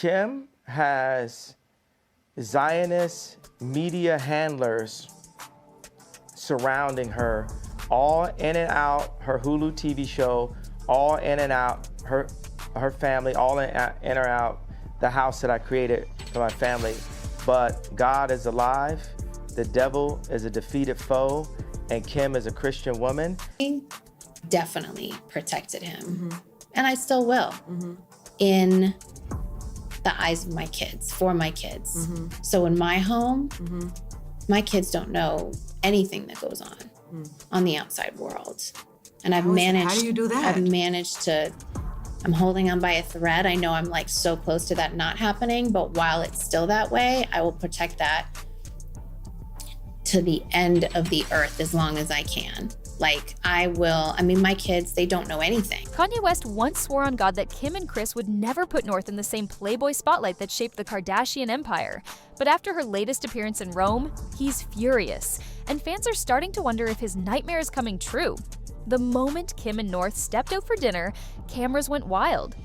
Kim has Zionist media handlers surrounding her, all in and out her Hulu TV show, all in and out her family, all in or out the house that I created for my family. But God is alive, the devil is a defeated foe, and Kim is a Christian woman. Definitely protected him, and I still will, in the eyes of my kids, for my kids. So in my home, my kids don't know anything that goes on the outside world. And I've managed— how do you do that? I'm holding on by a thread. I know I'm like so close to that not happening, but while it's still that way, I will protect that to the end of the earth as long as I can. Like, my kids, they don't know anything. Kanye West once swore on God that Kim and Kris would never put North in the same Playboy spotlight that shaped the Kardashian empire. But after her latest appearance in Rome, he's furious. And fans are starting to wonder if his nightmare is coming true. The moment Kim and North stepped out for dinner, cameras went wild.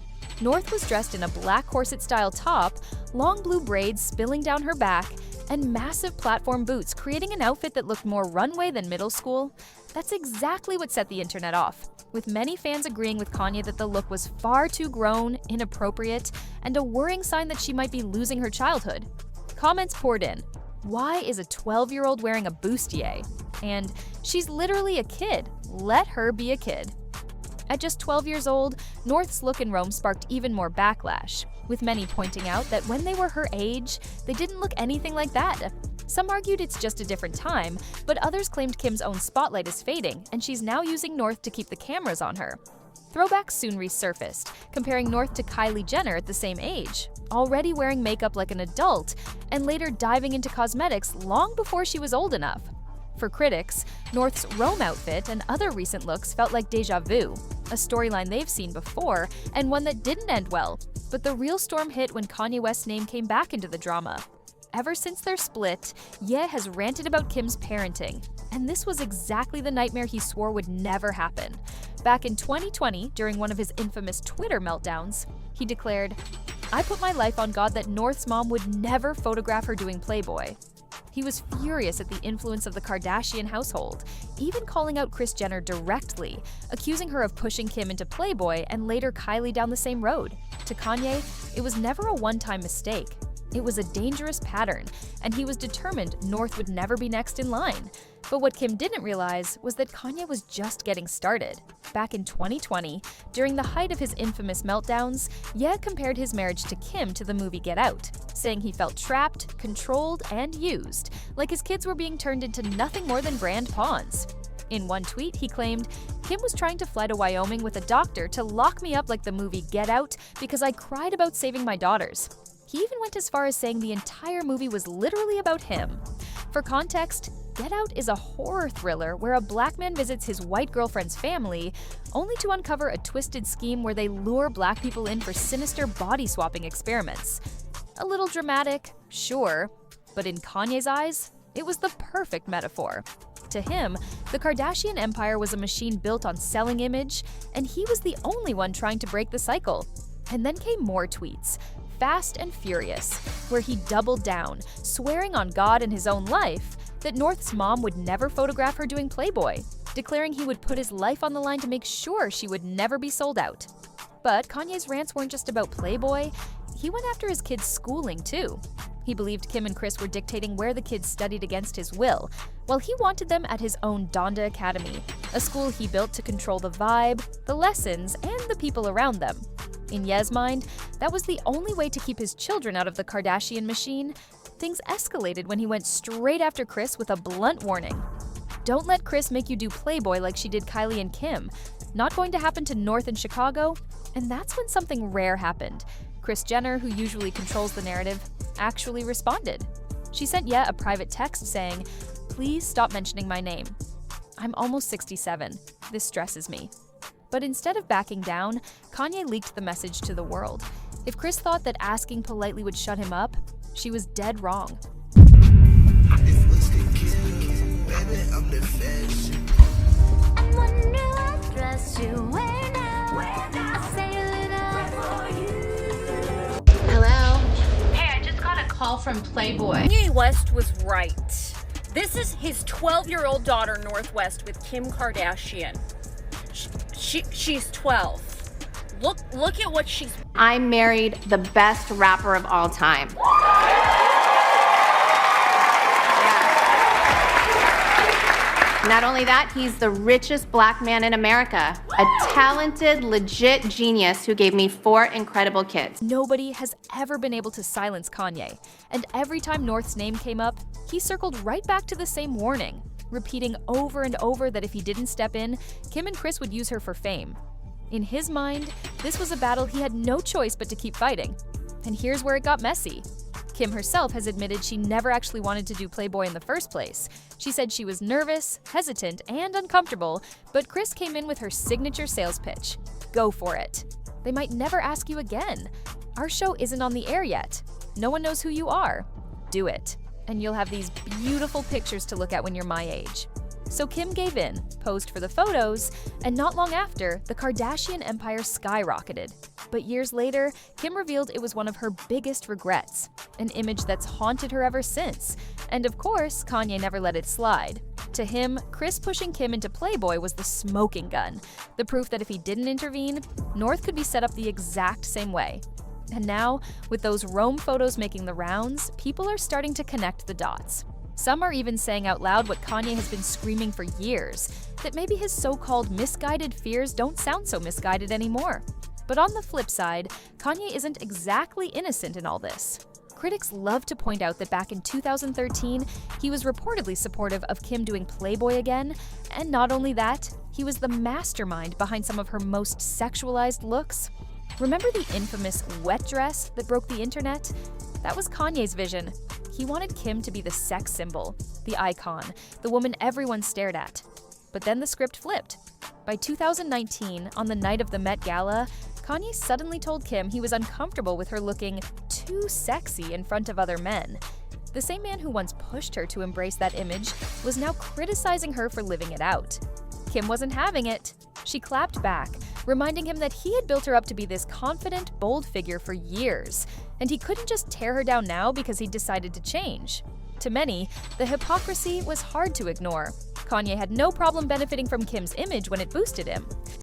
North was dressed in a black corset-style top, long blue braids spilling down her back, and massive platform boots, creating an outfit that looked more runway than middle school. That's exactly what set the internet off, with many fans agreeing with Kanye that the look was far too grown, inappropriate, and a worrying sign that she might be losing her childhood. Comments poured in. Why is a 12-year-old wearing a bustier? And she's literally a kid. Let her be a kid. At just 12 years old, North's look in Rome sparked even more backlash, with many pointing out that when they were her age, they didn't look anything like that. Some argued it's just a different time, but others claimed Kim's own spotlight is fading, and she's now using North to keep the cameras on her. Throwbacks soon resurfaced, comparing North to Kylie Jenner at the same age, already wearing makeup like an adult, and later diving into cosmetics long before she was old enough. For critics, North's Rome outfit and other recent looks felt like deja vu, a storyline they've seen before and one that didn't end well. But the real storm hit when Kanye West's name came back into the drama. Ever since their split, Ye has ranted about Kim's parenting, and this was exactly the nightmare he swore would never happen. Back in 2020, during one of his infamous Twitter meltdowns, he declared, "I put my life on God that North's mom would never photograph her doing Playboy." He was furious at the influence of the Kardashian household, even calling out Kris Jenner directly, accusing her of pushing Kim into Playboy and later Kylie down the same road. To Kanye, it was never a one-time mistake. It was a dangerous pattern, and he was determined North would never be next in line. But what Kim didn't realize was that Kanye was just getting started. Back in 2020, during the height of his infamous meltdowns, Ye compared his marriage to Kim to the movie Get Out, saying he felt trapped, controlled, and used, like his kids were being turned into nothing more than brand pawns. In one tweet, he claimed, "Kim was trying to fly to Wyoming with a doctor to lock me up like the movie Get Out because I cried about saving my daughters." He even went as far as saying the entire movie was literally about him. For context, Get Out is a horror thriller where a black man visits his white girlfriend's family, only to uncover a twisted scheme where they lure black people in for sinister body-swapping experiments. A little dramatic, sure, but in Kanye's eyes, it was the perfect metaphor. To him, the Kardashian empire was a machine built on selling image, and he was the only one trying to break the cycle. And then came more tweets, fast and furious, where he doubled down, swearing on God and his own life that North's mom would never photograph her doing Playboy, declaring he would put his life on the line to make sure she would never be sold out. But Kanye's rants weren't just about Playboy, he went after his kids' schooling too. He believed Kim and Kris were dictating where the kids studied against his will, while he wanted them at his own Donda Academy, a school he built to control the vibe, the lessons, and the people around them. In Ye's mind, that was the only way to keep his children out of the Kardashian machine. Things escalated when he went straight after Kris with a blunt warning. "Don't let Kris make you do Playboy like she did Kylie and Kim. Not going to happen to North in Chicago." And that's when something rare happened. Kris Jenner, who usually controls the narrative, actually responded. She sent Ye a private text saying, "Please stop mentioning my name. I'm almost 67. This stresses me." But instead of backing down, Kanye leaked the message to the world. If Kris thought that asking politely would shut him up, she was dead wrong. Hello? call from Playboy. Kanye West was right. This is his 12-year-old daughter, Northwest, with Kim Kardashian. She's 12. Look at what she's... I married the best rapper of all time. Not only that, he's the richest black man in America. A talented, legit genius who gave me 4 incredible kids. Nobody has ever been able to silence Kanye, and every time North's name came up, he circled right back to the same warning, repeating over and over that if he didn't step in, Kim and Kris would use her for fame. In his mind, this was a battle he had no choice but to keep fighting. And here's where it got messy. Kim herself has admitted she never actually wanted to do Playboy in the first place. She said she was nervous, hesitant, and uncomfortable, but Kris came in with her signature sales pitch. Go for it. They might never ask you again. Our show isn't on the air yet. No one knows who you are. Do it, and you'll have these beautiful pictures to look at when you're my age. So Kim gave in, posed for the photos, and not long after, the Kardashian empire skyrocketed. But years later, Kim revealed it was one of her biggest regrets, an image that's haunted her ever since. And of course, Kanye never let it slide. To him, Kris pushing Kim into Playboy was the smoking gun, the proof that if he didn't intervene, North could be set up the exact same way. And now, with those Rome photos making the rounds, people are starting to connect the dots. Some are even saying out loud what Kanye has been screaming for years, that maybe his so-called misguided fears don't sound so misguided anymore. But on the flip side, Kanye isn't exactly innocent in all this. Critics love to point out that back in 2013, he was reportedly supportive of Kim doing Playboy again, and not only that, he was the mastermind behind some of her most sexualized looks. Remember the infamous wet dress that broke the internet? That was Kanye's vision. He wanted Kim to be the sex symbol, the icon, the woman everyone stared at. But then the script flipped. By 2019, on the night of the Met Gala, Kanye suddenly told Kim he was uncomfortable with her looking too sexy in front of other men. The same man who once pushed her to embrace that image was now criticizing her for living it out. Kim wasn't having it. She clapped back, reminding him that he had built her up to be this confident, bold figure for years, and he couldn't just tear her down now because he decided to change. To many, the hypocrisy was hard to ignore. Kanye had no problem benefiting from Kim's image when it boosted him.